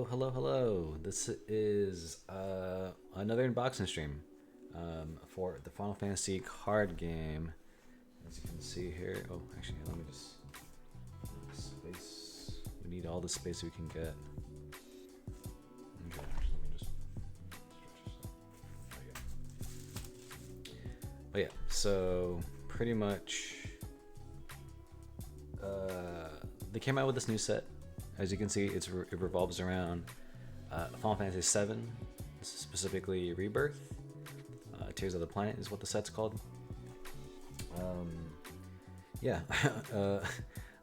Hello. This is another unboxing stream for the Final Fantasy card game. As you can see here. Oh, actually, let me just space. We need all the space we can get. Okay, actually, let me just stretch this out. But yeah, so pretty much, they came out with this new set. As you can see, it revolves around Final Fantasy VII, specifically Rebirth. Tears of the Planet is what the set's called. Yeah, I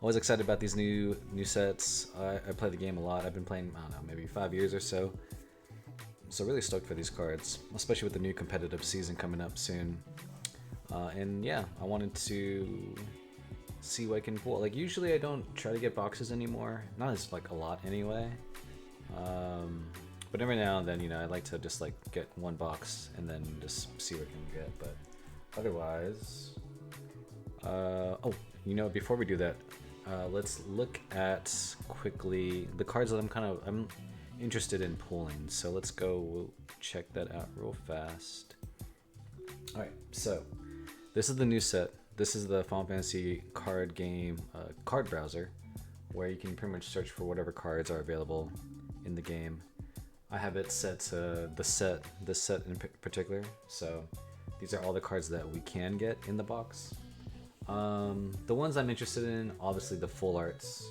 was excited about these new sets. I play the game a lot. I've been playing, I don't know, maybe 5 years or so. So really stoked for these cards, especially with the new competitive season coming up soon. And yeah, I wanted to see what I can pull. Like usually I don't try to get boxes anymore, not as like a lot anyway. But every now and then, I like to just like get one box and then just see what I can get. But otherwise, before we do that, let's look at quickly the cards that I'm interested in pulling. So let's go. We'll check that out real fast. All right, so this is the new set. This is the Final Fantasy card game card browser, where you can pretty much search for whatever cards are available in the game. I have it set to this set in particular. So these are all the cards that we can get in the box. The ones I'm interested in, obviously the full arts.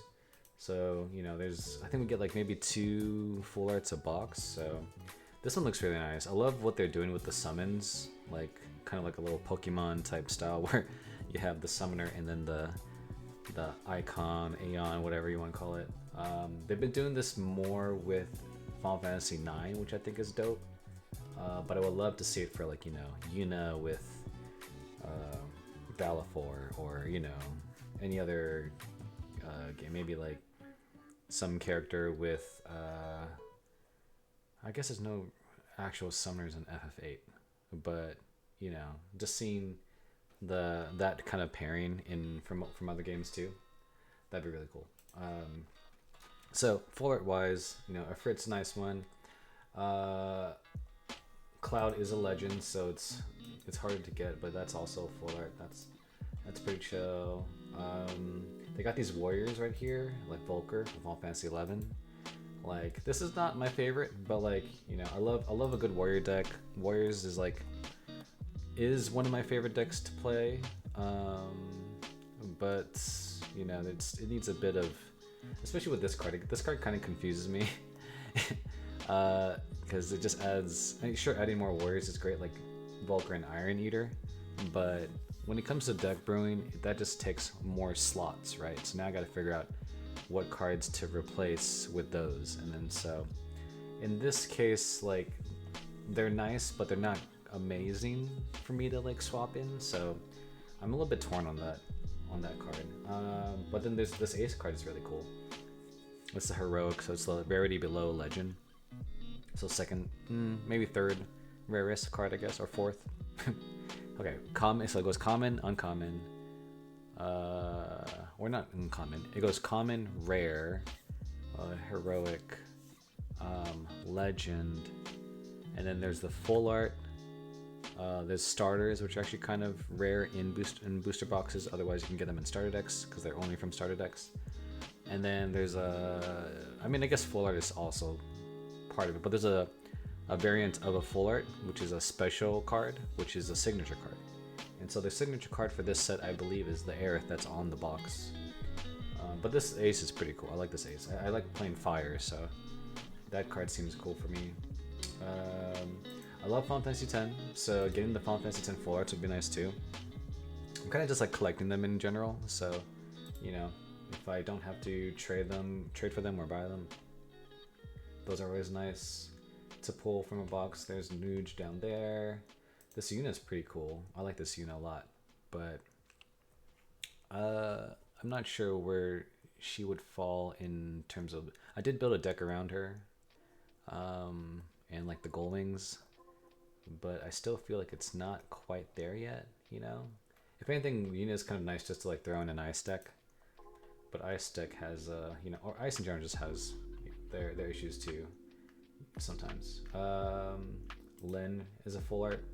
So I think we get like maybe 2 full arts a box. So this one looks really nice. I love what they're doing with the summons, like kind of like a little Pokemon type style where you have the summoner and then the icon, Aeon, whatever you want to call it. They've been doing this more with Final Fantasy IX, which I think is dope. But I would love to see it for like Yuna with Balfour, or any other game. Maybe like some character with I guess there's no actual summoners in FF8, but just seeing that kind of pairing in from other games too, that'd be really cool. So full art wise, a Fritz nice one. Cloud is a legend, so it's harder to get, but that's also full art. That's pretty chill. They got these warriors right here, like Volker from Final Fantasy 11. Like this is not my favorite, but like I love a good warrior deck. Warriors is one of my favorite decks to play, but it needs a bit of, especially with this card. This card kind of confuses me because it just adds. Sure, adding more warriors is great, like Volker and Iron Eater, but when it comes to deck brewing, that just takes more slots, right? So now I got to figure out what cards to replace with those, and then so in this case, like they're nice, but they're not amazing for me to like swap in, so I'm a little bit torn on that card. But then there's this ace card is really cool. It's the heroic, so it's the rarity below legend, so second, maybe third rarest card, I guess, or fourth. Okay, common, so it goes common, uncommon, or not uncommon, it goes common, rare, heroic, legend, and then there's the full art. There's starters, which are actually kind of rare in booster boxes. Otherwise, you can get them in starter decks because they're only from starter decks. And then there's I guess full art is also part of it, but there's a variant of a full art, which is a special card, which is a signature card. And so the signature card for this set, I believe, is the Aerith that's on the box. But this ace is pretty cool. I like this ace. I like playing fire, so that card seems cool for me. I love Final Fantasy X, so getting the Final Fantasy X full arts would be nice too. I'm kind of just like collecting them in general, so if I don't have to trade for them or buy them, those are always nice to pull from a box. There's Nuge down there. This Yuna is pretty cool. I like this Yuna a lot, but I'm not sure where she would fall in terms of. I did build a deck around her, and like the Gullwings, but I still feel like it's not quite there yet. If anything, Yuna is kind of nice just to like throw in an ice deck, but ice deck has or ice in general just has their issues too sometimes. Len is a full art,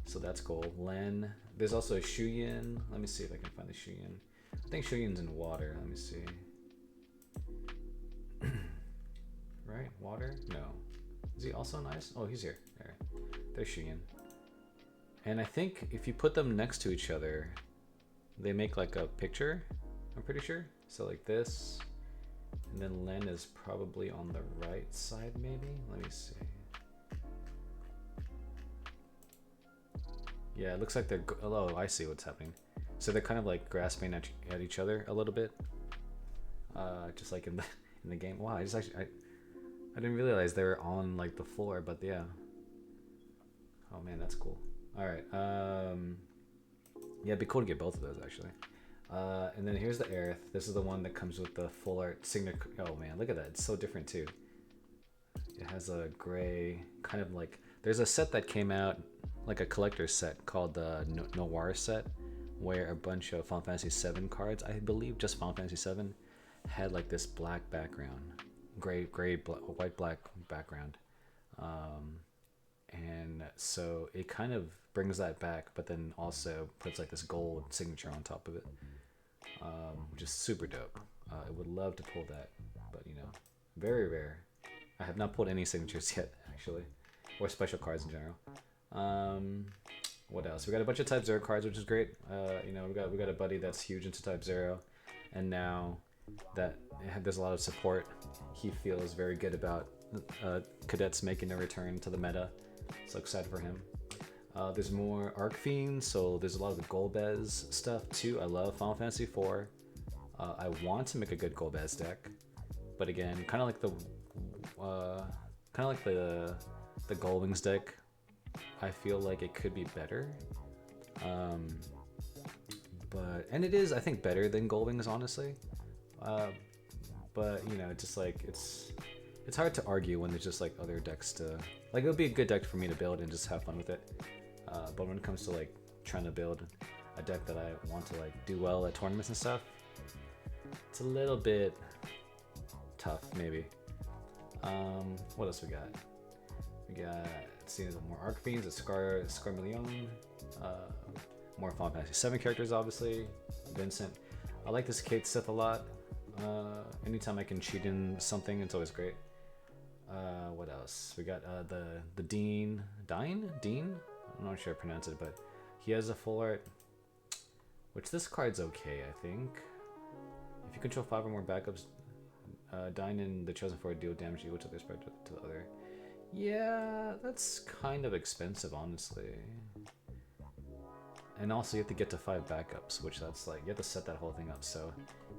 so that's cool. Len. There's also a Shuyin. Let me see if I can find the Shuyin. I think Shuyin's in water. Let me see. Right? Water? No. Is he also on ice? Oh, he's here. There. There's Shuyin. And I think if you put them next to each other, they make like a picture, I'm pretty sure. So like this, and then Len is probably on the right side maybe? Let me see. Yeah, it looks like they're, oh, I see what's happening. So they're kind of like grasping at each other a little bit. Just like in the game. Wow, I didn't realize they were on like the floor, but yeah. Oh man, that's cool. All right. Yeah, it'd be cool to get both of those actually. And then here's the Aerith. This is the one that comes with the full art signature. Oh man, look at that. It's so different too. It has a gray kind of like. There's a set that came out, like a collector's set called the Noir set, where a bunch of Final Fantasy VII cards, I believe just Final Fantasy VII, had like this black background, white black background. And so it kind of brings that back, but then also puts like this gold signature on top of it, which is super dope. I would love to pull that, but you know, very rare. I have not pulled any signatures yet, actually, or special cards in general. What else? We got a bunch of Type 0 cards, which is great. You know, we got a buddy that's huge into Type 0, and now that there's a lot of support, he feels very good about cadets making a return to the meta. So excited for him. There's more Arc Fiends, so there's a lot of the Golbez stuff too. I love Final Fantasy IV. I want to make a good Golbez deck, but again, kind of like the Goldwings deck. I feel like it could be better. And it is, I think, better than Goldwings, honestly. But you know, just like it's hard to argue when there's just like other decks to like. It would be a good deck for me to build and just have fun with it. But when it comes to like trying to build a deck that I want to like do well at tournaments and stuff, it's a little bit tough, maybe. What else we got? We got, let's see, more Arc Fiends, a Scarmillion, more Final Fantasy 7 characters, obviously. Vincent. I like this Kate Sith a lot. Anytime I can cheat in something, it's always great. What else? We got the Dean. Dean? I'm not sure how to pronounce it, but he has a full art, which this card's okay, I think. If you control 5 or more backups, Dine and the Chosen Four deal damage equal to their spread to the other. Yeah, that's kind of expensive, honestly. And also you have to get to 5 backups, which that's like, you have to set that whole thing up. So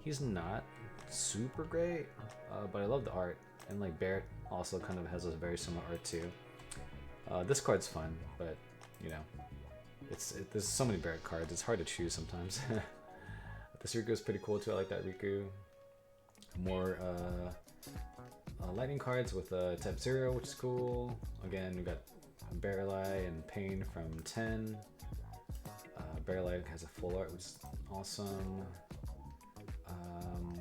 he's not super great, but I love the art. And like Barrett also kind of has a very similar art too. This card's fun, but you know, there's so many Barrett cards, it's hard to choose sometimes. This Riku's pretty cool too, I like that Riku. More lightning cards with Type 0, which is cool. Again, we got Barrelai and Pain from 10. Barrelai has a full art, which is awesome.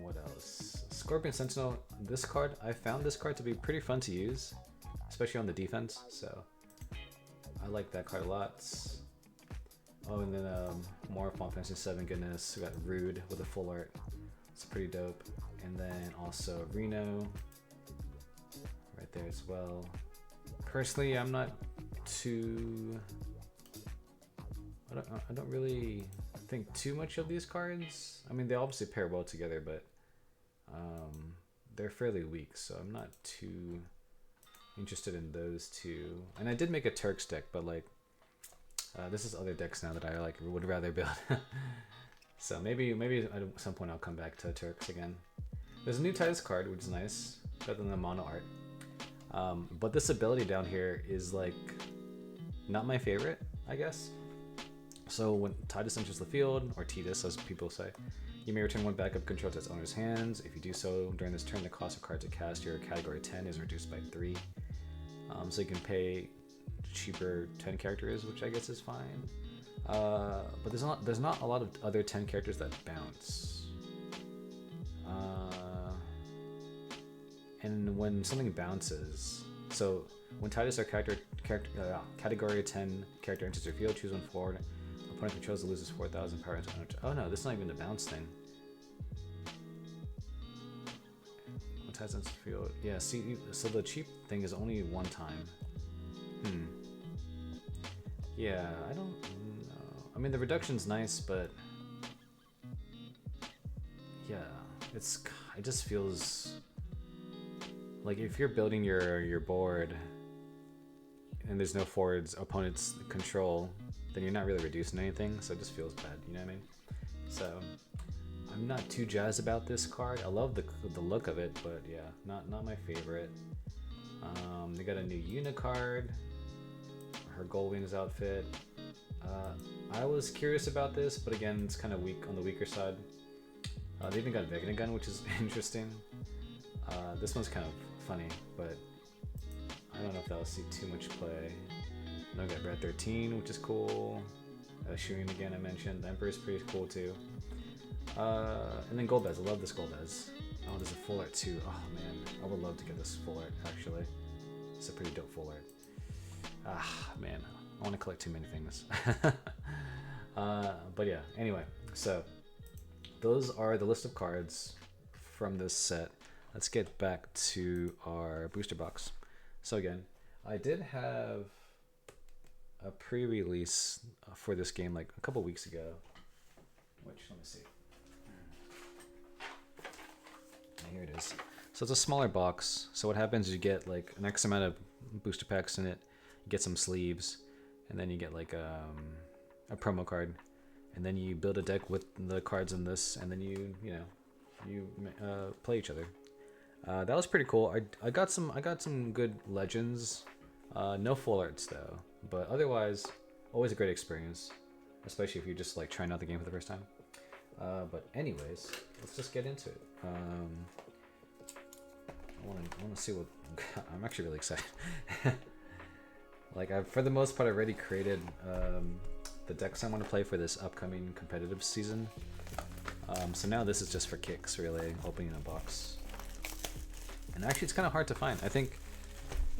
What else? Scorpion Sentinel. This card, I found this card to be pretty fun to use, especially on the defense, so I like that card a lot. Oh, and then more Final Fantasy 7 goodness. We got Rude with a full art. It's pretty dope. And then also Reno right there as well. Personally, I'm not too... I don't really think too much of these cards. I mean, they obviously pair well together, but they're fairly weak, so I'm not too interested in those two. And I did make a Turks deck, but like this is other decks now that I like would rather build. So maybe at some point I'll come back to Turks again. There's a new Titus card, which is nice, better than the mono art. But this ability down here is like not my favorite, I guess. So when Titus enters the field, or Titus as people say, you may return 1 backup control to its owner's hands. If you do so during this turn, the cost of card to cast your category 10 is reduced by 3. So you can pay cheaper 10 characters, which I guess is fine. But there's not a lot of other 10 characters that bounce. and when something bounces, so when Titus or category 10 character enters your field, choose one forward. Opponent controls loses 4,000 power. Oh no, this is not even the bounce thing. When Titus enters the field, yeah. See, so the cheap thing is only one time. Yeah, I don't know. I mean, the reduction's nice, but yeah, it just feels like if you're building your board and there's no forwards opponents control, then you're not really reducing anything, so it just feels bad, you know what I mean? So I'm not too jazzed about this card. I love the look of it, but yeah, not my favorite. They got a new Unicard, her Goldwings outfit. I was curious about this, but again, it's kind of weak on the weaker side. They even got Vegna Gun, which is interesting. This one's kind of funny, but I don't know if that'll see too much play. Then we got Red 13, which is cool. Shooting again, I mentioned. The Emperor's pretty cool too. And then Golbez. I love this Golbez. Oh, there's a full art too. Oh man, I would love to get this full art actually. It's a pretty dope full art. Ah man, I want to collect too many things. But yeah, anyway, so those are the list of cards from this set. Let's get back to our booster box. So again, I did have a pre-release for this game like a couple weeks ago, which, let me see. Here it is. So it's a smaller box. So what happens is you get like an X amount of booster packs in it, you get some sleeves, and then you get like a promo card, and then you build a deck with the cards in this, and then you play each other. That was pretty cool. I got some good legends. No full arts though, but otherwise, always a great experience, especially if you're just like trying out the game for the first time. But anyways, let's just get into it. I want to see what I'm actually really excited. Like I've for the most part already created the decks I want to play for this upcoming competitive season. So now this is just for kicks, really, opening a box. And actually, it's kind of hard to find. I think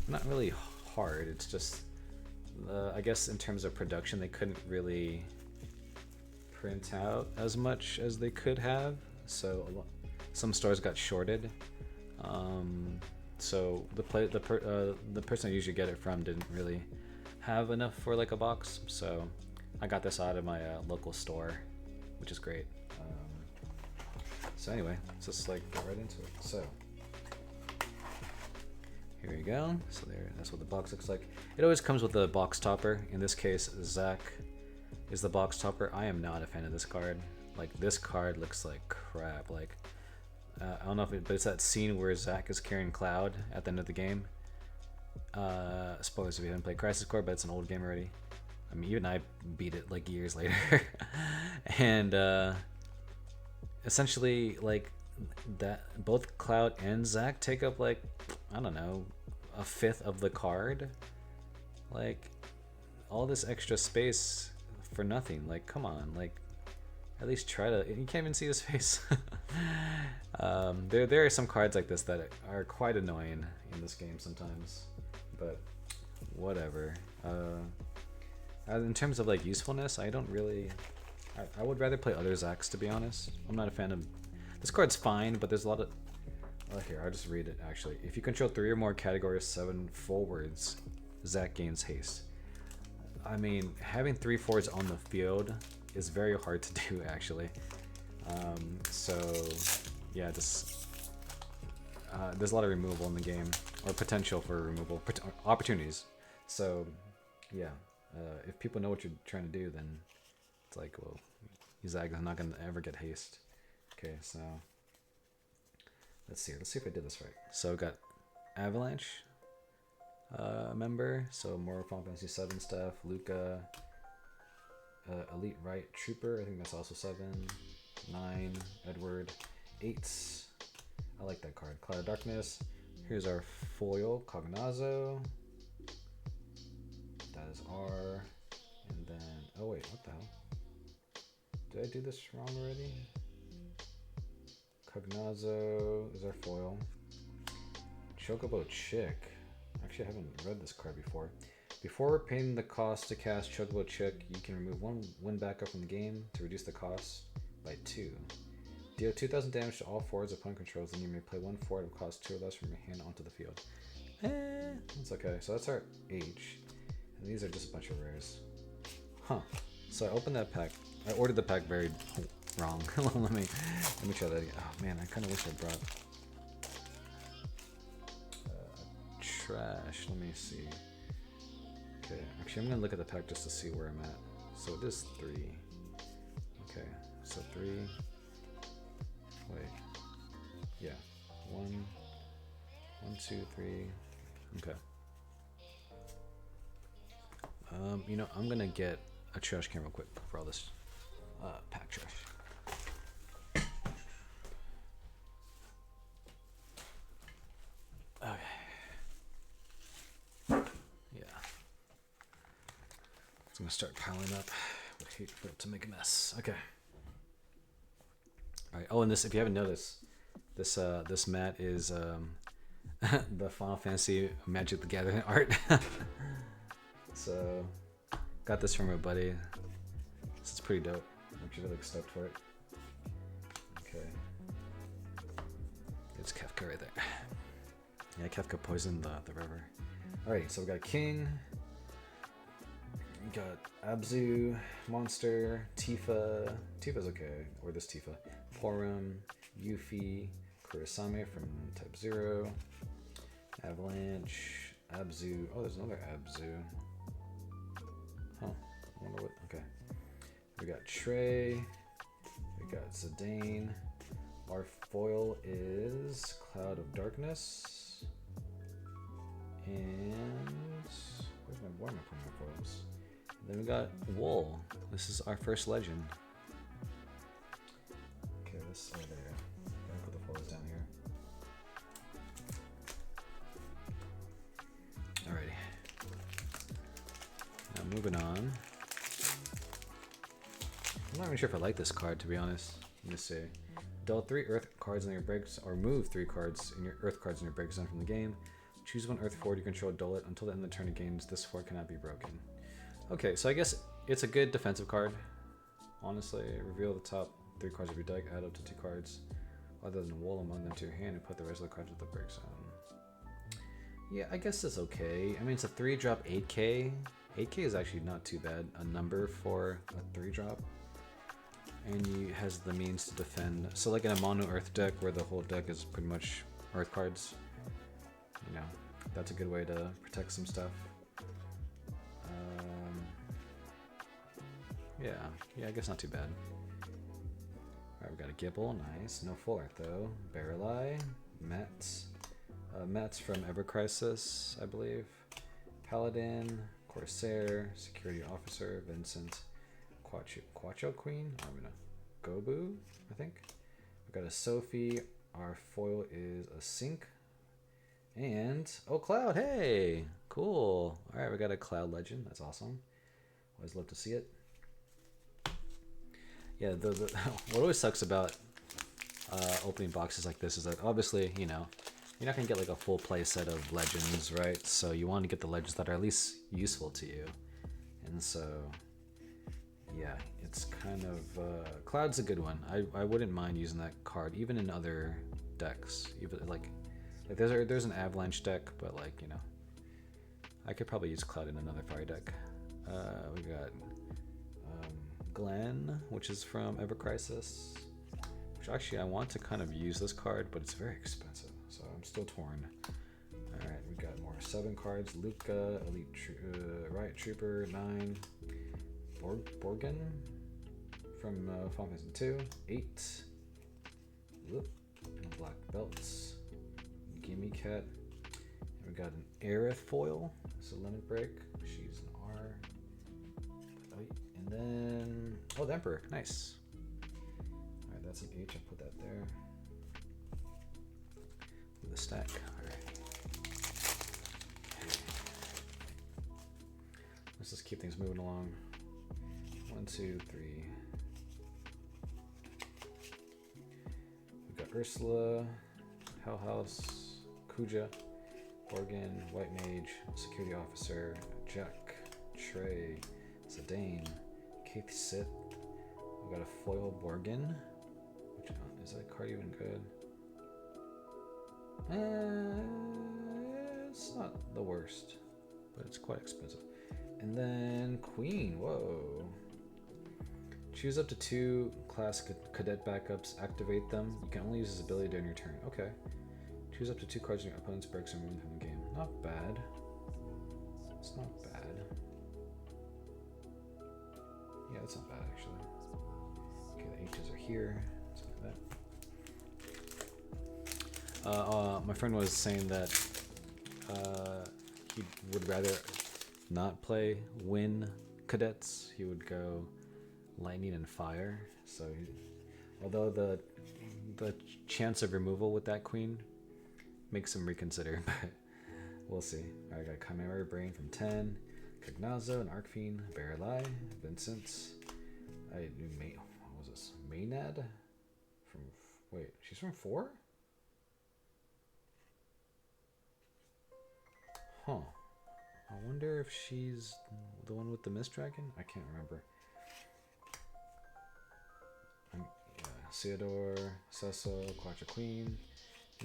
not really hard. It's just I guess in terms of production, they couldn't really print out as much as they could have. So some stores got shorted. So the person I usually get it from didn't really have enough for like a box. So I got this out of my local store, which is great. So anyway, let's just like get right into it. So here we go. So that's what the box looks like. It always comes with a box topper. In this case, Zach is the box topper. I am not a fan of this card. Like this card looks like crap. Like I don't know but it's that scene where Zach is carrying Cloud at the end of the game. Spoilers if you haven't played Crisis Core, but it's an old game already. I mean, even I beat it like years later. And essentially, like that, both Cloud and Zach take up like, I don't know, a fifth of the card. Like all this extra space for nothing. Like, come on, like at least try to. You can't even see his face. There are some cards like this that are quite annoying in this game sometimes, but whatever. In terms of like usefulness, I don't really. I would rather play other Zachs, to be honest. I'm not a fan of. This card's fine, but there's a lot of. Here, I'll just read it actually. If you control 3 or more category 7 forwards, Zach gains haste. I mean, having 3 forwards on the field is very hard to do actually. So yeah, just there's a lot of removal in the game, or potential for removal opportunities. So yeah, if people know what you're trying to do, then it's like, well, Zach is not gonna ever get haste. Okay, so let's see if I did this right. So I've got Avalanche member, so more Final Fantasy 7 stuff, Luca, Elite Right Trooper, I think that's also 7, 9, Edward, 8, I like that card, Cloud of Darkness. Here's our foil, Cognazzo, that is R, and then, oh wait, what the hell? Did I do this wrong already? Cognazzo is our foil. Chocobo Chick. Actually, I haven't read this card before. Before paying the cost to cast Chocobo Chick, you can remove one win backup from the game to reduce the cost by 2. Deal 2,000 damage to all forwards upon controls, then you may play one forward of cost 2 or less from your hand onto the field. That's okay. So that's our H. And these are just a bunch of rares. Huh. So I opened that pack. I ordered the pack very wrong. let me try that again. Oh man, I kind of wish I brought trash. Let me see. Okay, actually I'm gonna look at the pack just to see where I'm at. So it is 3. Okay, so 3. Wait. Yeah. 1, 2, 3. Okay. You know, I'm gonna get a trash can real quick for all this pack trash. Okay. Yeah. It's gonna start piling up. Would hate for it to make a mess. Okay. All right. Oh, and this, if you haven't noticed, this mat is the Final Fantasy Magic the Gathering art. So, got this from my buddy. This is pretty dope. I'm actually really stoked for it. Okay. It's Kefka right there. Yeah, Kefka poisoned the river. Alright, so we got King. We got Abzu, Monster, Tifa. Tifa's okay, or this Tifa. Forum, Yuffie, Kurosame from Type 0. Avalanche, Abzu. Oh, there's another Abzu. Huh. I wonder what. Okay. We got Trey. We got Zidane. Our foil is Cloud of Darkness. And where am I putting my foils? And then we got Wool. This is our first legend. Okay, this over there. Gotta put the foils down here. Alrighty. Now moving on. I'm not even sure if I like this card, to be honest. Let me see. Deal 3 Earth cards in your breaks, or move 3 cards in your Earth cards in your break zone from the game. Choose one Earth forward you control, duel it until the end of the turn it gains. This forward cannot be broken. Okay, so I guess it's a good defensive card. Honestly, reveal the top 3 cards of your deck, add up to 2 cards other than Wool among them to your hand, and put the rest of the cards with the break zone. Yeah, I guess it's okay. I mean, it's a 3-drop 8K. 8K is actually not too bad a number for a 3-drop. And he has the means to defend. So like in a mono Earth deck where the whole deck is pretty much Earth cards, you know, that's a good way to protect some stuff. Yeah, I guess not too bad. Alright, we got a Gibble, nice. No full art though. Barreleye, Matt's from Ever Crisis, I believe. Paladin, Corsair, Security Officer, Vincent, Quacho Queen, I'm gonna Gobu, I think. We got a Sophie. Our foil is a Sync. And oh, Cloud, hey, cool. All right, we got a Cloud Legend. That's awesome. Always love to see it. Yeah, what always sucks about opening boxes like this is that obviously, you know, you're not gonna get like a full play set of legends, right? So you want to get the legends that are at least useful to you. And so, yeah, it's kind of Cloud's a good one. I wouldn't mind using that card even in other decks. Even like there's an Avalanche deck, but like, you know, I could probably use Cloud in another fire deck. We got Glenn, which is from Ever Crisis. Which actually I want to kind of use this card, but it's very expensive, so I'm still torn. All right, we got more 7 cards. Luca, Elite Riot Trooper, 9. Borgen from Final Fantasy 2, 8. Whoop. Black Belts. Gimme Cat. And we got an Aerith foil. It's a Limit Break. She's an R. And then, oh, the Emperor. Nice. All right, that's an H. I'll put that there. With a stack. All right. Let's just keep things moving along. 1, 2, 3. We got Ursula, Hell House, Kuja, Borgin, White Mage, Security Officer, Jack, Trey, Zidane, Keith Sith. We got a foil Borgin. Which is that card even good? It's not the worst, but it's quite expensive. And then Queen. Whoa. Choose up to 2 class cadet backups. Activate them. You can only use this ability during your turn. Okay. Choose up to 2 cards in your opponent's breaks and remove them from the game. Not bad. It's not bad. Yeah, that's not bad actually. Okay, the H's are here. Something like that. My friend was saying that he would rather not play Win cadets. He would go Lightning and Fire. So, although the chance of removal with that Queen makes him reconsider, but we'll see. Alright, I got Chimera Brain from 10, Cognazo, and Arcfiend, Barrelai, Vincent. What was this? Maynard? From wait, she's from 4? Huh. I wonder if she's the one with the Mist Dragon? I can't remember. Yeah, Theodore, Cecil, Quattro Queen,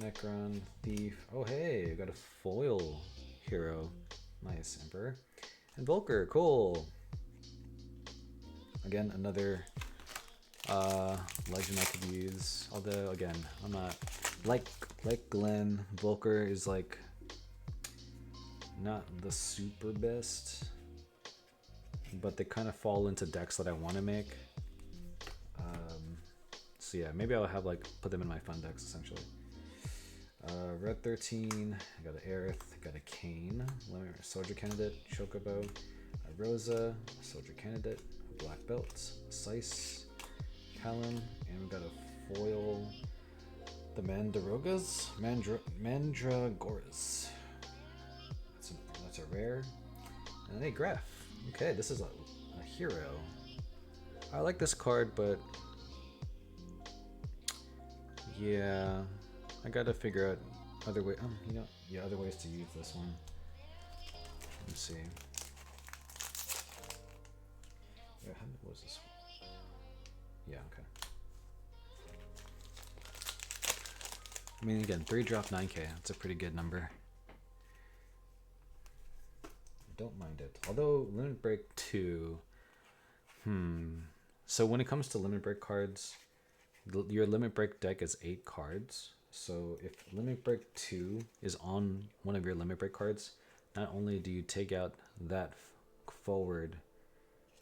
Necron, Thief. Oh hey, I got a foil hero. Nice, Emperor. And Volker, cool. Again, another legend I could use. Although again, I'm not like Glenn, Volker is like not the super best, but they kind of fall into decks that I want to make. So yeah, maybe I'll have like put them in my fun decks essentially. Red 13, I got an Aerith, I got a Kane, Soldier Candidate, Chocobo, a Rosa, a Soldier Candidate, a Black Belt, a Sice, Callum, and we got a foil, the Mandragoras. That's a rare, and a Graph. Okay, this is a hero. I like this card, but yeah, I gotta figure out other way. Other ways to use this one. Let's see. Yeah, what was this one? Yeah, okay. I mean, again, 3-drop 9k. That's a pretty good number. Don't mind it. Although Limit Break 2. So when it comes to Limit Break cards, your Limit Break deck is 8 cards. So if Limit Break 2 is on one of your Limit Break cards, not only do you take out that forward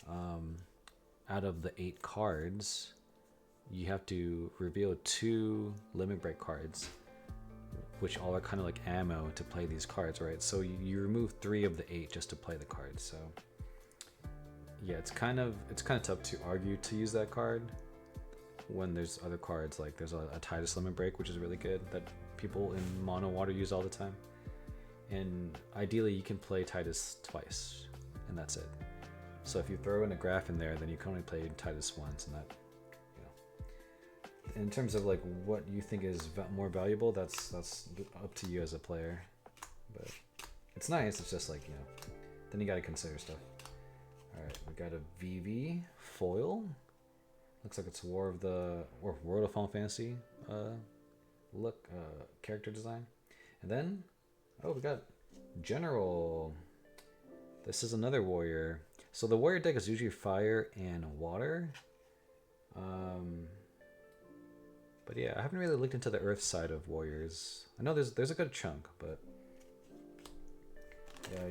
out of the 8 cards, you have to reveal 2 Limit Break cards, which all are kind of like ammo to play these cards, right? So you remove 3 of the 8 just to play the cards. So yeah, it's kind of tough to argue to use that card when there's other cards, like there's a Titus Limit Break, which is really good, that people in mono water use all the time. And ideally you can play Titus twice, and that's it. So if you throw in a Graph in there, then you can only play Titus once, and that, you know. In terms of like what you think is more valuable, that's up to you as a player. But it's nice, it's just like, you know, then you gotta consider stuff. Alright, we got a VV foil. Looks like it's World of Final Fantasy character design. And then, oh, we got General. This is another warrior. So the warrior deck is usually fire and water. But yeah, I haven't really looked into the earth side of warriors. I know there's a good chunk, but yeah,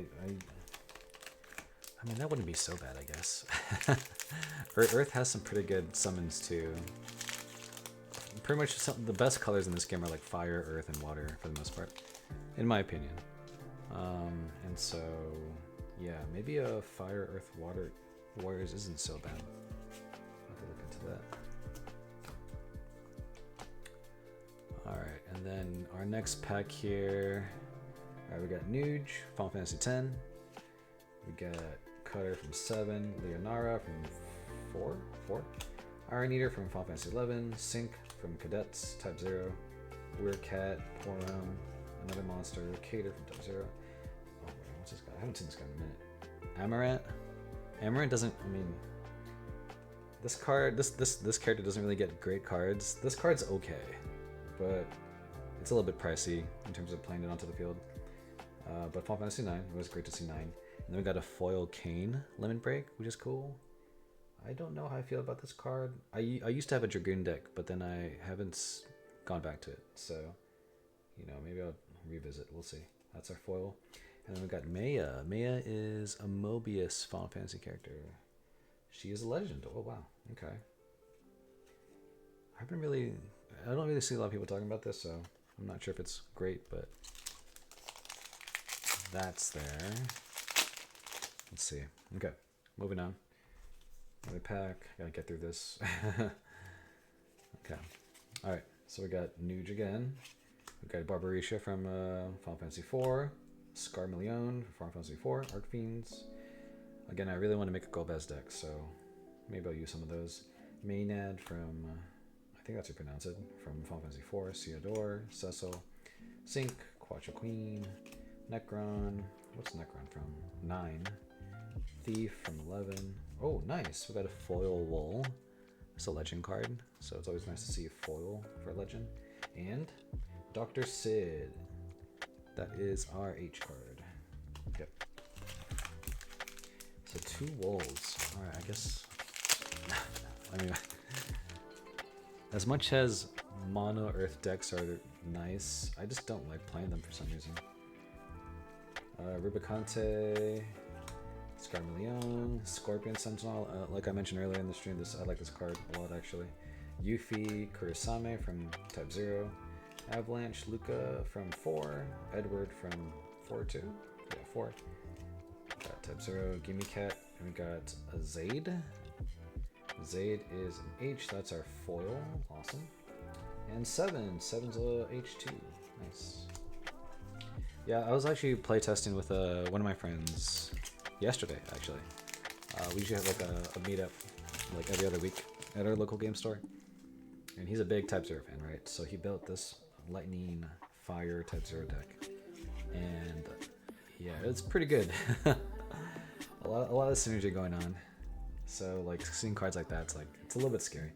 I mean, that wouldn't be so bad, I guess. Earth has some pretty good summons too. Pretty much the best colors in this game are like fire, earth, and water for the most part, in my opinion. And so, yeah, maybe a fire, earth, water warriors isn't so bad. I'll have to look into that. Alright, and then our next pack here. Alright, we got Nuge, Final Fantasy X. We got Cutter from 7, Leonara from 4, Iron Eater from Final Fantasy 11, Sync from Cadets Type 0, Weird Cat, Porum, another monster. Cater from Type 0. Oh, wait, what's this guy? I haven't seen this guy in a minute. Amaranth. Amaranth doesn't, I mean, this card, this character doesn't really get great cards. This card's okay, but it's a little bit pricey in terms of playing it onto the field. But Final Fantasy 9, it was great to see 9. And then we got a foil Kane Limit Break, which is cool. I don't know how I feel about this card. I used to have a Dragoon deck, but then I haven't gone back to it. So, you know, maybe I'll revisit. We'll see. That's our foil. And then we got Maya. Maya is a Mobius Final Fantasy character. She is a legend. Oh, wow. Okay. I don't really see a lot of people talking about this, so I'm not sure if it's great, but that's there. Let's see. Okay, moving on. Another pack. Gotta get through this. Okay. All right. So we got Nuge again. We got Barbarisha from Final Fantasy IV. Scarmillion from Final Fantasy IV. Arcfiends. Again, I really want to make a Golbez deck, so maybe I'll use some of those. Maynard from, I think that's how you pronounce it, from Final Fantasy IV. Ciador. Cecil. Sync. Quattro Queen. Necron. What's Necron from? 9. Thief from 11. Oh, nice. We got a foil Wool. It's a legend card, so it's always nice to see a foil for a legend. And Dr. Sid. That is our H card. Yep. So 2 Wools. Alright, I guess. I mean, as much as mono earth decks are nice, I just don't like playing them for some reason. Rubicante. Scarmillion, Scorpion Sentinel, like I mentioned earlier in the stream, I like this card a lot actually. Yuffie Kurosame from Type 0, Avalanche Luca from 4, Edward from 4 too, yeah 4. Got Type 0, Gimme Cat, and we got a Zaid. Zaid is an H, that's our foil, awesome. And 7's a H2, nice. Yeah, I was actually playtesting with one of my friends yesterday, actually. We usually have like a meetup like every other week at our local game store. And he's a big Type 0 fan, right? So he built this Lightning Fire Type 0 deck. And yeah, it's pretty good. a lot of synergy going on. So like seeing cards like that, it's a little bit scary.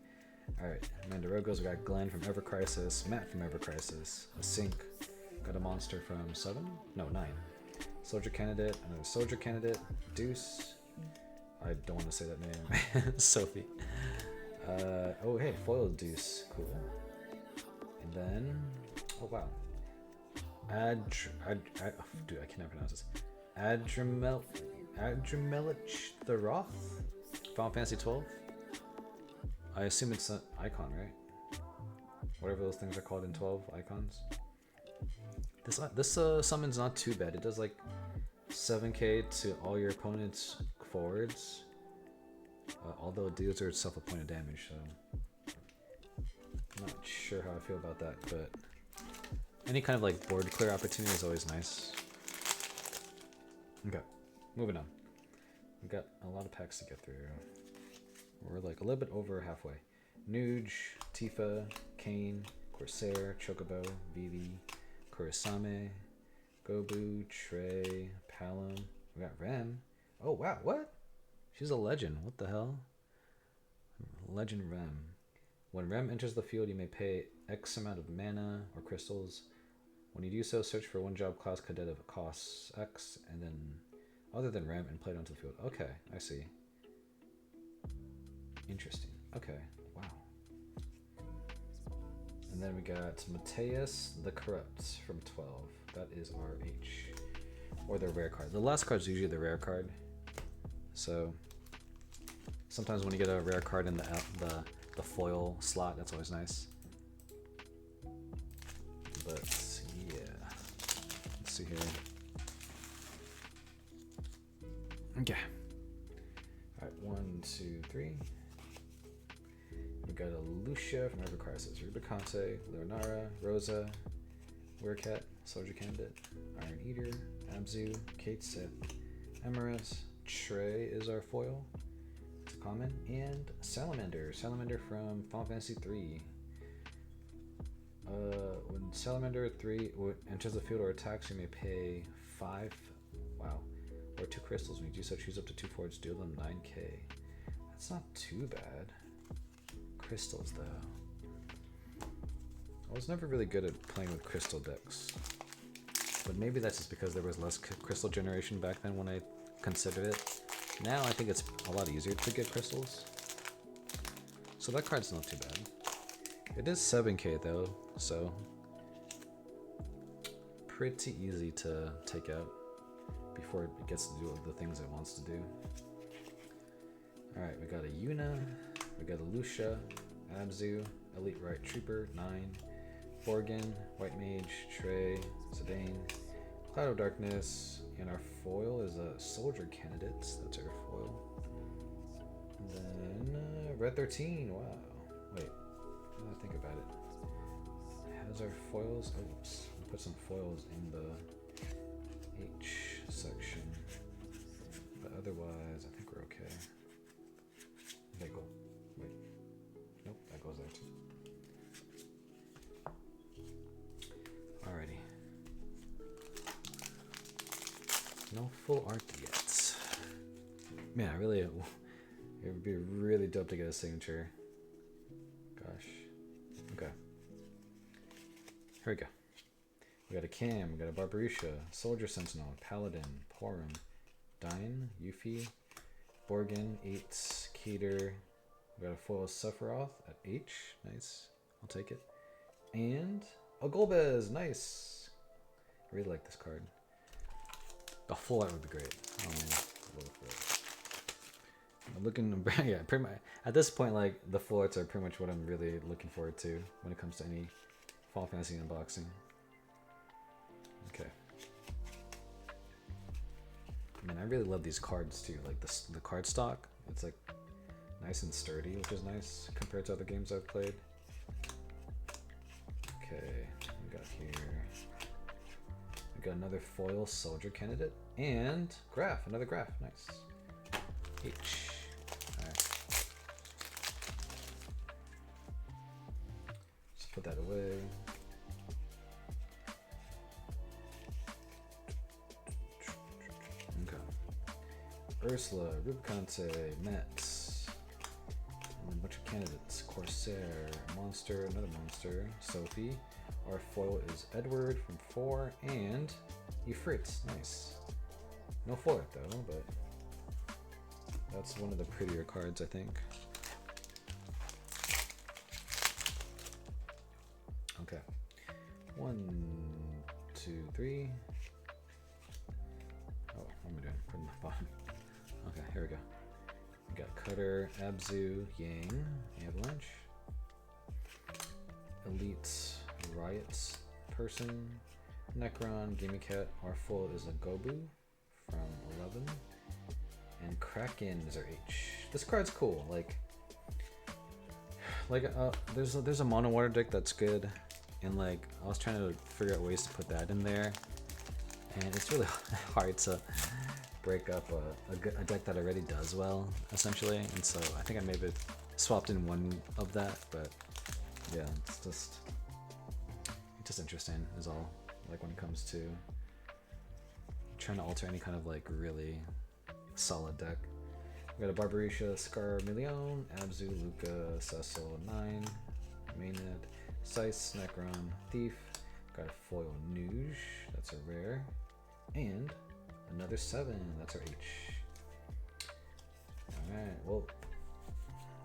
Alright, Mandarogos, we got Glenn from Ever Crisis, Matt from Ever Crisis, a Sync, got a monster from 7? No, 9. Soldier Candidate, another Soldier Candidate, Deuce, I don't want to say that name, Sophie. Oh hey, foil Deuce, cool. And then, oh wow, dude, I cannot pronounce this. Adremelich the Wroth, Final Fantasy 12. I assume it's an icon, right? Whatever those things are called in 12 icons. This summon's not too bad. It does like 7k to all your opponent's forwards. Although it deals your self-appointed damage, so I'm not sure how I feel about that, but any kind of like board clear opportunity is always nice. Okay, moving on. We've got a lot of packs to get through. We're like a little bit over halfway. Nuge, Tifa, Kane, Corsair, Chocobo, Vivi, Kurosame, Gobu, Trey, Palom. We got Rem. Oh wow, what? She's a legend. What the hell? Legend Rem. When Rem enters the field, you may pay X amount of mana or crystals. When you do so, search for one job class cadet of costs X, and then other than Rem, and play it onto the field. Okay, I see. Interesting. Okay, wow. And then we got Mateus the Corrupt from 12. That is our H. Or the rare card. The last card is usually the rare card. So sometimes when you get a rare card in the foil slot, that's always nice. But yeah. Let's see here. Okay. Alright, 1, 2, 3. We got a Lucia from Ever Crisis, Rubicante, Leonara, Rosa, Werecat, Soldier Candidate, Iron Eater, Abzu, Kate Sith, Emerus, Trey is our foil, it's a common, and Salamander from Final Fantasy 3. When Salamander 3 enters the field or attacks, you may pay 5. Wow. Or 2 crystals. When you do so, choose up to 2 forwards, deal them 9k. That's not too bad. Crystals, though. I was never really good at playing with crystal decks. But maybe that's just because there was less crystal generation back then when I considered it. Now I think it's a lot easier to get crystals. So that card's not too bad. It is 7k though, so pretty easy to take out before it gets to do the things it wants to do. Alright, we got a Yuna, we got a Lucia, Abzu, Elite Right Trooper, 9, Borgin, White Mage, Trey, Zidane, Cloud of Darkness, and our foil is a Soldier Candidate. That's our foil. And then Red 13, wow. Wait, now I think about it. Has our foils? Oops, I'll put some foils in the H section. But otherwise, I think we're okay. They go. Wait. Nope, that goes there too. Alrighty. No full art yet. Man, it would be really dope to get a signature. Gosh. Okay. Here we go. We got a Cam, we got a Barbarisha, Soldier Sentinel, Paladin, Porum, Dine, Yuffie, Borgin, 8, Cater. We got a foil Sephiroth at H. Nice. I'll take it. And a Golbez. Nice. I really like this card. The full art would be great. I'm looking, yeah, pretty much, at this point, like, the full arts are pretty much what I'm really looking forward to when it comes to any Final Fantasy unboxing. Okay. Man, I really love these cards too. Like the card stock, it's like nice and sturdy, which is nice compared to other games I've played. Okay, we got here. We got another foil Soldier Candidate and Graph, another Graph. Nice. H. Alright. Just put that away. Ursula, Rubicante, Mets, and a bunch of candidates. Corsair, Monster, another Monster, Sophie. Our foil is Edward from 4, and Euphrates. Nice. No foil though, but that's one of the prettier cards, I think. Okay. 1, 2, 3. Oh, what am I doing? Putting the bottom. Okay, here we go. We got Cutter, Abzu, Yang, Avalanche, Elite, Riot, Person, Necron, Gimme Cat. Our full is a Gobu from 11, and Kraken is our H. This card's cool. There's a mono water deck that's good, and like I was trying to figure out ways to put that in there, and it's really hard to break up a deck that already does well, essentially, and so I think I maybe swapped in one of that, but yeah, it's just interesting is all, like when it comes to trying to alter any kind of like really solid deck. We got a Barbarisha, Scarmillion, Abzu, Luca, Cecil, 9, Maynard, Sice, Necron, Thief, got a foil Nuge, that's a rare, and another 7, that's our H. Alright, well,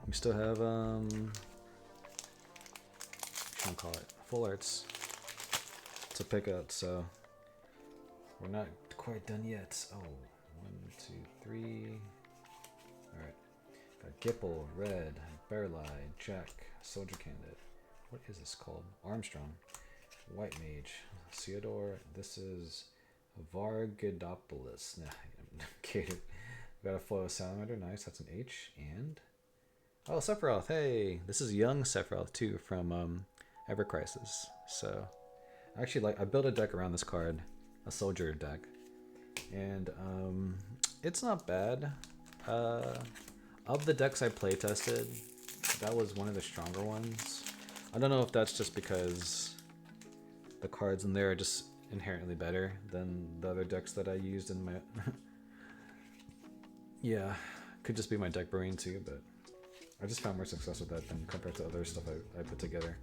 we still have, what should I call it? Full arts to pick up, so we're not quite done yet. Oh, 1, 2, 3. Alright, got Gipple, Red, Bearlie, Jack, Soldier Candidate. What is this called? Armstrong, White Mage, Theodore. This is Vargadopoulos. Nah, I'm kidding. We got a foil Salamander. Nice, that's an H. And oh, Sephiroth. Hey, this is young Sephiroth too from Ever Crisis. So actually, I built a deck around this card, a soldier deck, and it's not bad. Of the decks I play tested, that was one of the stronger ones. I don't know if that's just because the cards in there are just inherently better than the other decks that I used in my. Yeah, could just be my deck brain too, but I just found more success with that than compared to other stuff I put together.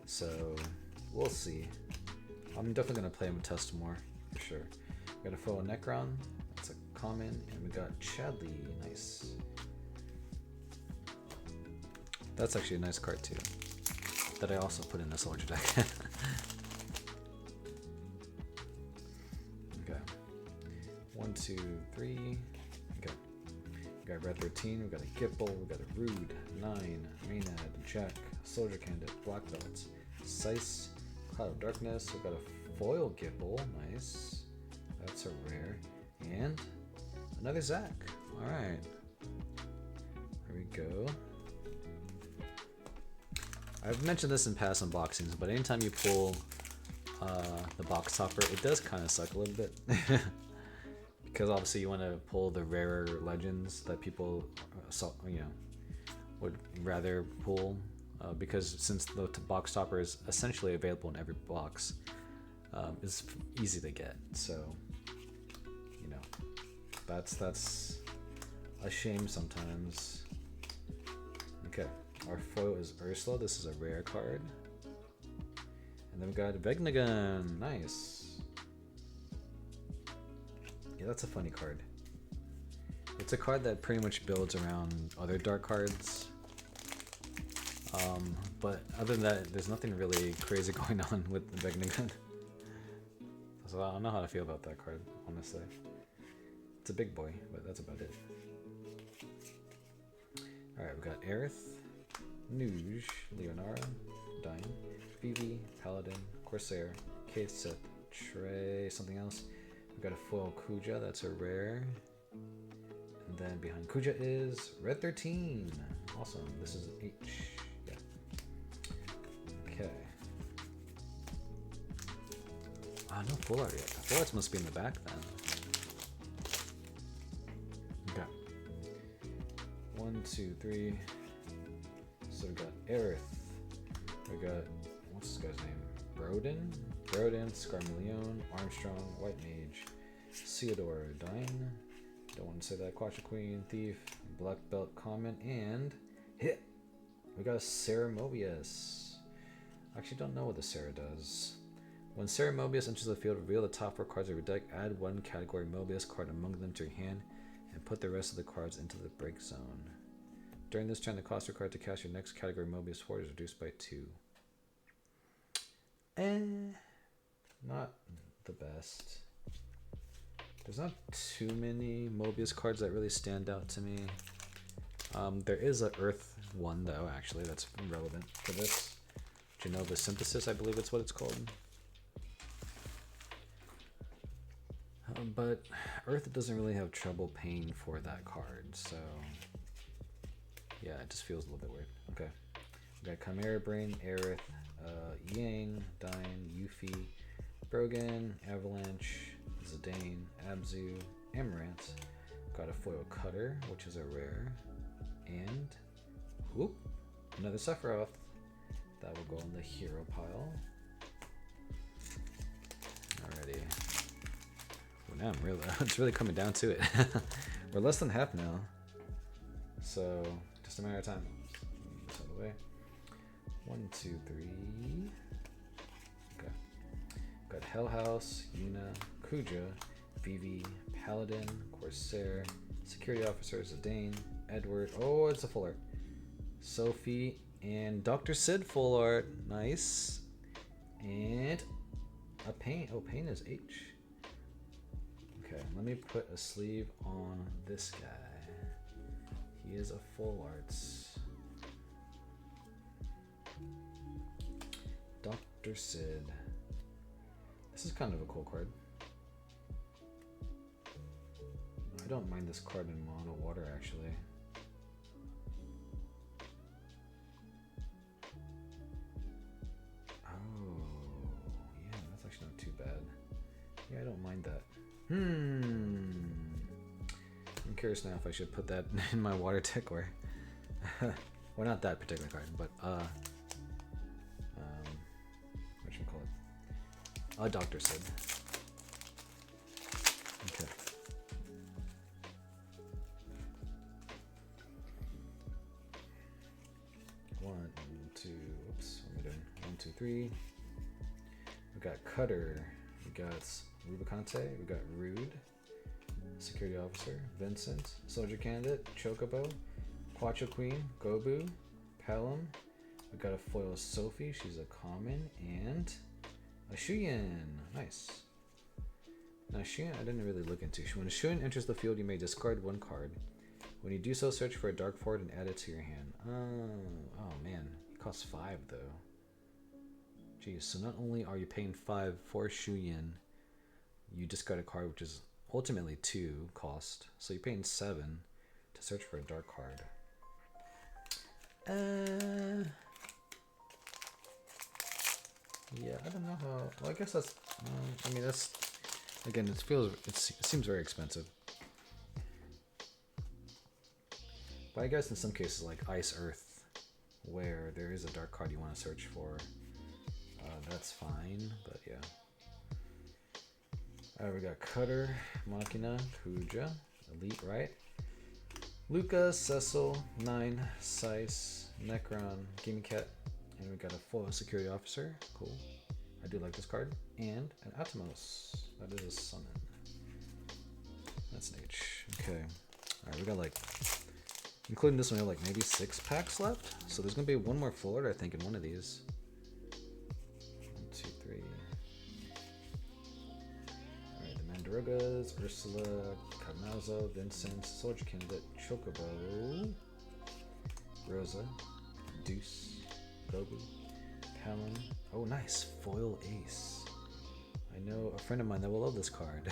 So we'll see. I'm definitely gonna play and test more for sure. We got a Foe Necron, that's a common, and we got Chadley, nice. That's actually a nice card too, that I also put in this larger deck. Okay, 1, 2, 3. Okay, we got Red 13. We got a Gipple. We got a Rude 9, Maynard, Jack, Soldier Candidate, Black Belt, Sice, Cloud of Darkness. We got a foil Gipple, nice. That's a rare, and another Zac. All right, here we go. I've mentioned this in past unboxings, but anytime you pull the box topper, it does kind of suck a little bit. Because obviously you want to pull the rarer legends that people would rather pull, because since the box topper is essentially available in every box, it's easy to get. So that's a shame sometimes. Okay. Our foil is Ursula. This is a rare card. And then we got Vegnagun. Nice. Yeah, that's a funny card. It's a card that pretty much builds around other dark cards. But other than that, there's nothing really crazy going on with the Vegnagun. So I don't know how to feel about that card, honestly. It's a big boy, but that's about it. Alright, we got Aerith, Nuge, Leonara, Dyne, Vivi, Paladin, Corsair, Kaith Sith, Trey, something else. We got a foil Kuja, that's a rare. And then behind Kuja is Red 13. Awesome. This is H. Yeah. Okay. Ah, no full art yet. Full arts must be in the back then. Okay. 1, 2, 3. So we got Aerith. We got, what's this guy's name? Broden, Scarmillion, Armstrong, White Mage, Theodore, Dyne. Don't want to say that. Quasha Queen, Thief, Black Belt, Common, and hit. We got a Sarah Mobius. I actually don't know what the Sarah does. When Sarah Mobius enters the field, reveal the top 4 cards of your deck, add 1 category Mobius card among them to your hand, and put the rest of the cards into the break zone. During this turn, the cost required to cast your next category Mobius forward is reduced by 2. Not the best. There's not too many Mobius cards that really stand out to me. There is a Earth one though, actually, that's relevant for this. Genova Synthesis, I believe it's what it's called. But Earth doesn't really have trouble paying for that card, so yeah, it just feels a little bit weird. Okay, we got Chimera Brain, Aerith, Yang, Dyne, Yuffie, Brogan, Avalanche, Zidane, Abzu, Amaranth. Got a foil Cutter, which is a rare, and whoop, another Sephiroth. That will go in the hero pile. Alrighty. Well, now I'm really, it's really coming down to it. We're less than half now, so just a matter of time. Move this out of the way. 1, 2, 3. Okay. Got Hell House, Yuna, Kuja, Vivi, Paladin, Corsair, Security Officer, Zidane, Edward. Oh, it's a full art. Sophie and Dr. Sid full art. Nice. And a Pain. Oh, Pain is H. Okay, let me put a sleeve on this guy. He is a full arts. Dr. Sid. This is kind of a cool card. I don't mind this card in mono water actually. Oh, yeah, that's actually not too bad. Yeah, I don't mind that. I'm curious now if I should put that in my water deck or... well, not that particular card, but A Dr. Sid. Okay. One, two, oops, what am I doing? 1, 2, 3. We got Cutter. We got Rubicante. We got Rude. Security Officer. Vincent. Soldier Candidate. Chocobo. Quattro Queen. Gobu. Pelham. We got a foil Sophie. She's a common. And a Shuyan. Nice. Now Shuyan I didn't really look into. When a Shuyan enters the field, you may discard 1 card. When you do so, search for a dark forward and add it to your hand. Oh man. It costs 5 though. Jeez, so not only are you paying 5 for Shuyan, you discard a card which is ultimately 2 cost. So you're paying 7 to search for a dark card. Yeah, I don't know how. Well, I guess that's. I mean, that's. Again, it seems very expensive. But I guess in some cases, like Ice Earth, where there is a dark card you want to search for, that's fine. But yeah. Alright, we got Cutter, Machina, Kuja, Elite, right? Luca, Cecil, 9, Sice, Necron, Gimme Cat, and we got a foil security officer. Cool. I do like this card. And an Atomos. That is a summon. That's an H. Okay. Alright, we got like, including this one, we have like maybe 6 packs left. So there's gonna be one more full art, I think, in one of these. 1, 2, 3. Alright, the Mandarogas, Ursula, Carnazo, Vincent, Soldier Candidate, Chocobo, Rosa, Deuce, Gobu, Palin. Oh, nice. Foil Ace. I know a friend of mine that will love this card.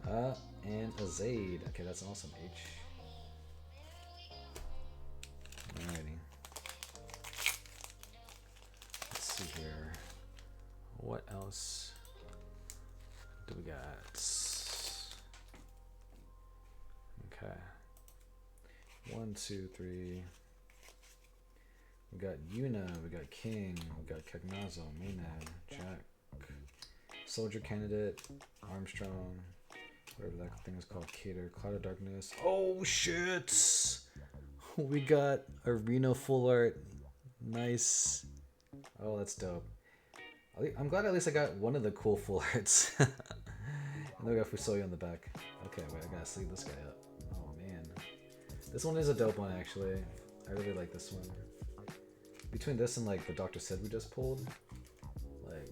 And a Zaid. Okay, that's an awesome H. Alrighty. Let's see here. What else do we got? Okay. 1, 2, 3. We got Yuna, we got King, we got Kagnazo, Maynard, Jack, Soldier Candidate, Armstrong, whatever that thing is called, Cater, Cloud of Darkness. Oh shit! We got a Reno full art. Nice. Oh, that's dope. I'm glad at least I got one of the cool full arts. And then we got Fusoyo on the back. Okay, wait, I gotta sleeve this guy up. Oh man. This one is a dope one actually. I really like this one. Between this and like the Dr. Sid we just pulled, like,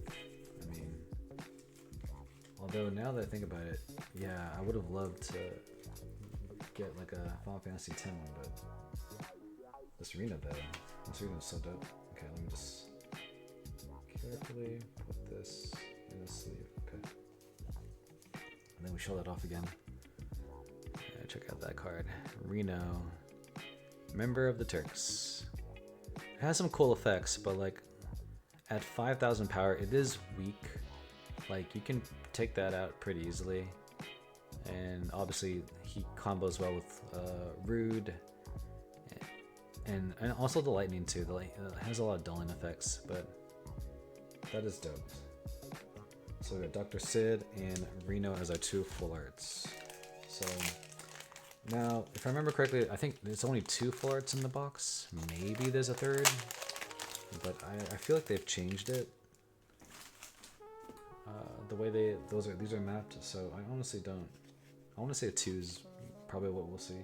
I mean, although now that I think about it, yeah, I would have loved to get like a Final Fantasy X one, but this arena though, this arena is so dope. Okay, let me just carefully put this in the sleeve. Okay, and then we show that off again. Yeah, check out that card, Reno, Member of the Turks. It has some cool effects, but like at 5,000 power, it is weak. Like you can take that out pretty easily, and obviously he combos well with Rude, and also the lightning too. The has a lot of dulling effects, but that is dope. So we got Dr. Sid and Reno as our 2 full arts. So now, if I remember correctly, I think there's only 2 full arts in the box. Maybe there's a 3rd, but I feel like they've changed it. The way these are mapped, so I honestly don't. I want to say a 2 is probably what we'll see.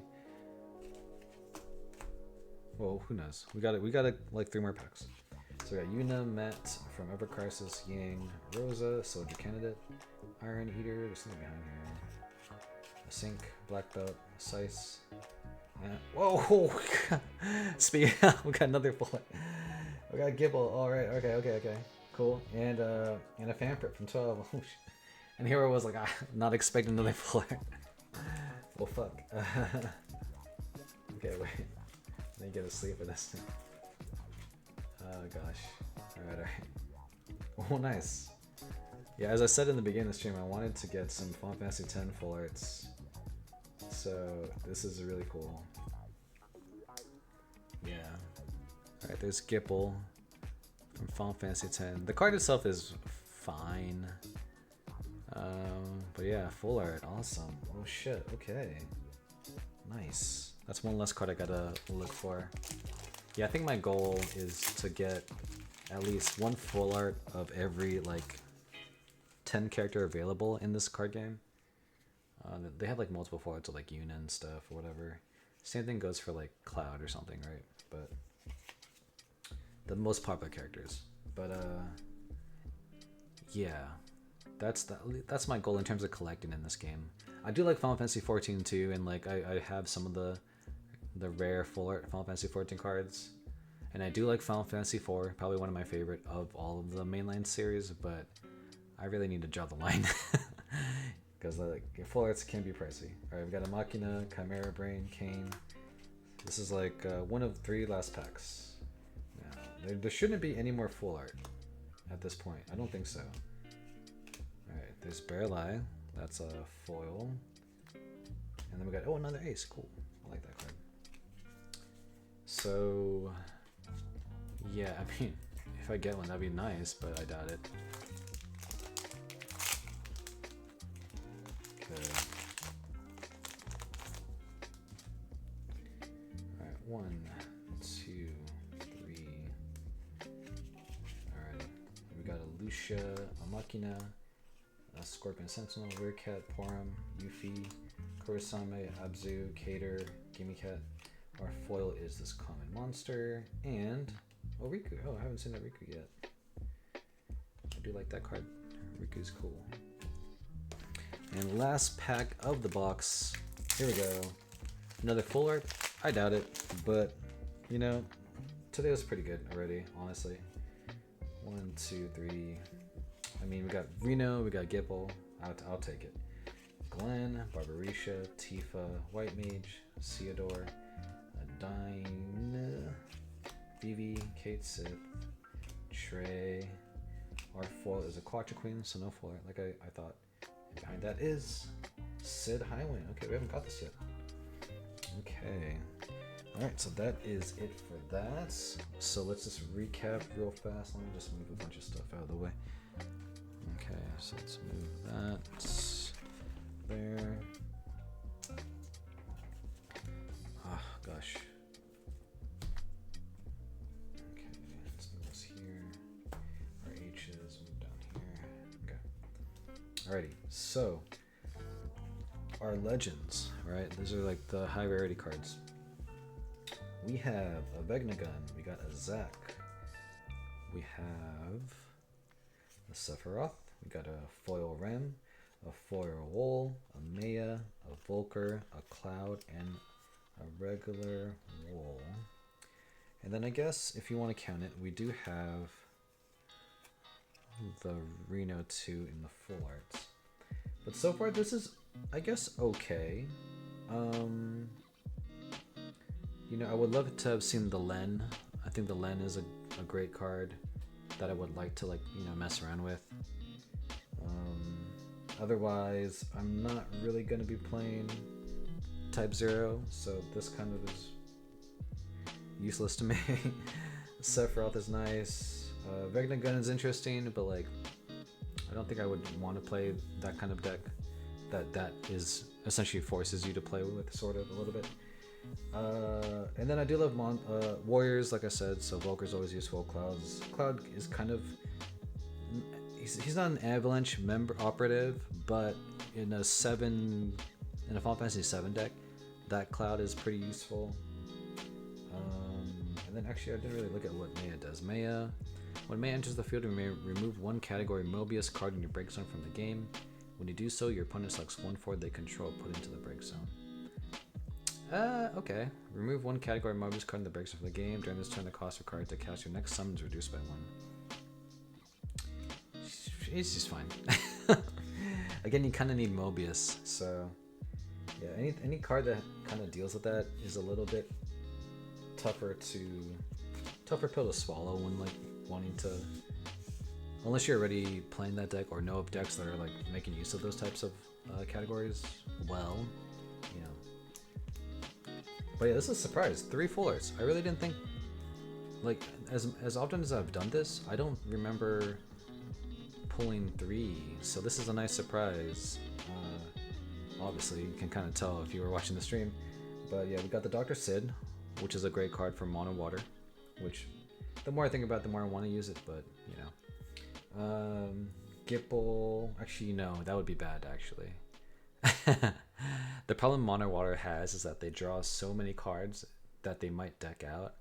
Well, who knows? We got like 3 more packs. So we got Yuna, Matt from Ever Crisis, Yang, Rosa, Soldier Candidate, Iron Eater. There's something behind here. A Sink, Black Belt, Sice. Whoa! Speaking, we got another bullet. We got Gibble. All right. Okay. Cool. And a fan print from 12. And here I was like, not expecting another bullet. Well, fuck. Okay, wait. Let me get a sleep for this. Oh gosh. All right. Oh, nice. Yeah, as I said in the beginning of the stream, I wanted to get some Final Fantasy X full arts. So this is really cool. Yeah. Alright, there's Gipple from Final Fantasy X. The card itself is fine. But yeah, full art, awesome. Oh shit, okay. Nice. That's one less card I gotta look for. Yeah, I think my goal is to get at least one full art of every like 10 character available in this card game. They have like multiple full arts of like Yuna and stuff or whatever. Same thing goes for like Cloud or something, right? But the most popular characters. But yeah, that's my goal in terms of collecting in this game. I do like Final Fantasy 14 too, and like I have some of the rare full art Final Fantasy 14 cards, and I do like Final Fantasy 4, probably one of my favorite of all of the mainline series. But I really need to draw the line because like full arts can be pricey. All right, we got a Machina, Chimera Brain, Kane. This is like one of 3 last packs. Now, there shouldn't be any more full art at this point. I don't think so. Alright, there's Barrel Eye. That's a foil. And then we got, oh, another ace. Cool. I like that card. So, yeah, I mean, if I get one, that'd be nice, but I doubt it. Okay. Alright, 1, 2, 3. Alright, we got a Lucia, a Machina, a Scorpion Sentinel, Weircat, Porum, Yuffie, Kurosame, Abzu, Cater, Gimme Cat. Our foil is this common monster, and oh, Riku. Oh, I haven't seen that Riku yet. I do like that card. Riku's cool. And last pack of the box. Here we go. Another full art. I doubt it, but you know, today was pretty good already, honestly. 1, 2, 3. I mean, we got Reno, we got Gipple. I'll take it. Glenn, Barbarisha, Tifa, White Mage, Theodore, Dine, Vivi, Kate Sith, Trey. Our foil is a Quattro Queen, so no foil, like I thought. And behind that is Sid Highwind. Okay, we haven't got this yet. Okay. Alright, so that is it for that. So let's just recap real fast. Let me just move a bunch of stuff out of the way. Okay, so let's move that there. Ah, gosh. Okay, let's move this here. Our H's move down here. Okay. Alrighty, so our legends, right? These are like the high rarity cards. We have a Vegnagun, we got a Zac, we have a Sephiroth, we got a foil Rem, a foil Wool, a Maya, a Volker, a Cloud, and a regular Wool. And then I guess if you want to count it, we do have the Reno 2 in the full arts. But so far this is, I guess, okay. You know, I would love to have seen the Len. I think the Len is a great card that I would like to, like, you know, mess around with. Otherwise, I'm not really going to be playing Type 0, so this kind of is useless to me. Sephiroth is nice. Vegnagun is interesting, but like, I don't think I would want to play that kind of deck that is essentially forces you to play with, sort of, a little bit. And then I do love Warriors, like I said, so Volker's always useful. Cloud is kind of, he's not an Avalanche member operative, but in a Final Fantasy 7 deck, that Cloud is pretty useful. And then actually I didn't really look at what Maya does. When Maya enters the field, you may remove one category Mobius card in your break zone from the game. When you do so, your opponent selects one forward they control, put into the break zone. Okay. Remove one category Mobius card in the break zone from the game. During this turn, the cost required to cast your next summon is reduced by 1. It's just fine. Again, you kind of need Mobius, so yeah. Any card that kind of deals with that is a little bit tougher pill to swallow when like wanting to, unless you're already playing that deck or know of decks that are like making use of those types of categories. Well, you know. But yeah, this is a surprise. 3 full arts. I really didn't think, like, as often as I've done this, I don't remember pulling 3, so this is a nice surprise. Obviously, you can kind of tell if you were watching the stream. But yeah, we got the Dr. Sid, which is a great card for mono water, which the more I think about it, the more I want to use it, but you know. Gipple, actually no, that would be bad actually. The problem mono water has is that they draw so many cards that they might deck out,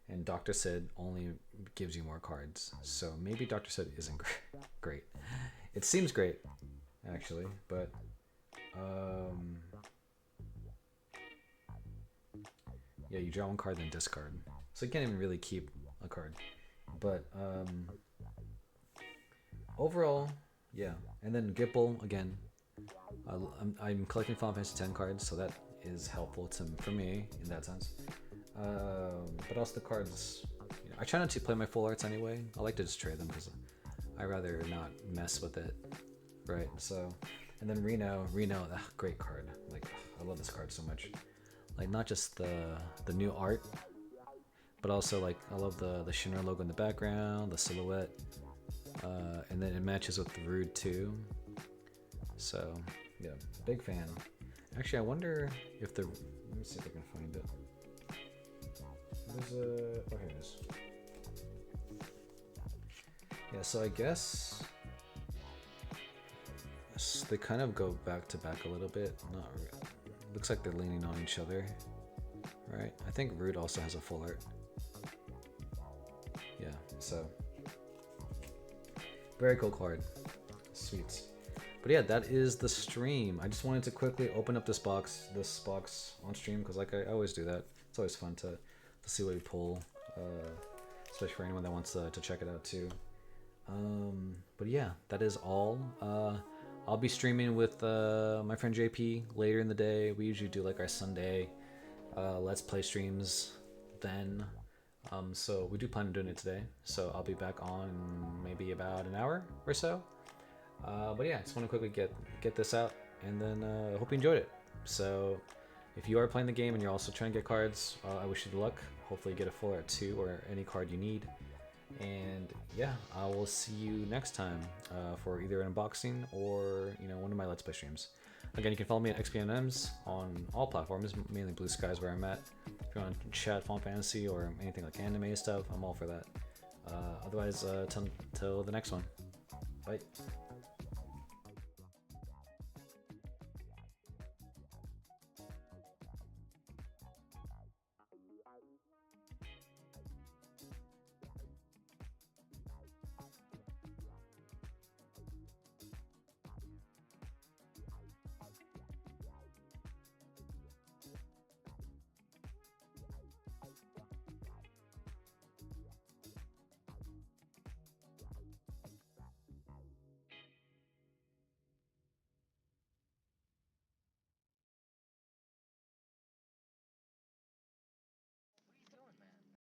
and Dr. Sid only gives you more cards. So maybe Dr. Sid isn't great. It seems great, actually, but yeah, you draw one card then discard, so you can't even really keep a card. But overall, yeah. And then Gipple again. I'm collecting Final Fantasy X cards, so that is helpful for me in that sense. But also the cards, you know, I try not to play my full arts anyway. I like to just trade them because I rather not mess with it, right? So, and then Reno, great card. Like, I love this card so much. Like, not just the new art, but also like I love the Shinra logo in the background, the silhouette, and then it matches with the Rude too. So yeah, big fan. Actually, I wonder if let me see if I can find it. There's oh, here it is. Yeah, so I guess they kind of go back to back a little bit. Not really. Looks like they're leaning on each other, right? I think Rude also has a full art. Yeah, so very cool card. Sweet. But yeah, that is the stream. I just wanted to quickly open up this box on stream because like I always do that. It's always fun to see what we pull, especially for anyone that wants to check it out too. But yeah, that is all. I'll be streaming with my friend JP later in the day. We usually do like our Sunday Let's Play streams then. So we do plan on doing it today. So I'll be back on maybe about an hour or so. But yeah, I just want to quickly get this out, and then I hope you enjoyed it. So if you are playing the game and you're also trying to get cards, I wish you luck. Hopefully you get a full art 2 or any card you need. And yeah, I will see you next time for either an unboxing or one of my Let's Play streams. Again, you can follow me at XPNMs on all platforms, mainly Blue Sky is where I'm at. If you want to chat Final Fantasy or anything like anime stuff, I'm all for that. Otherwise, till the next one. Bye.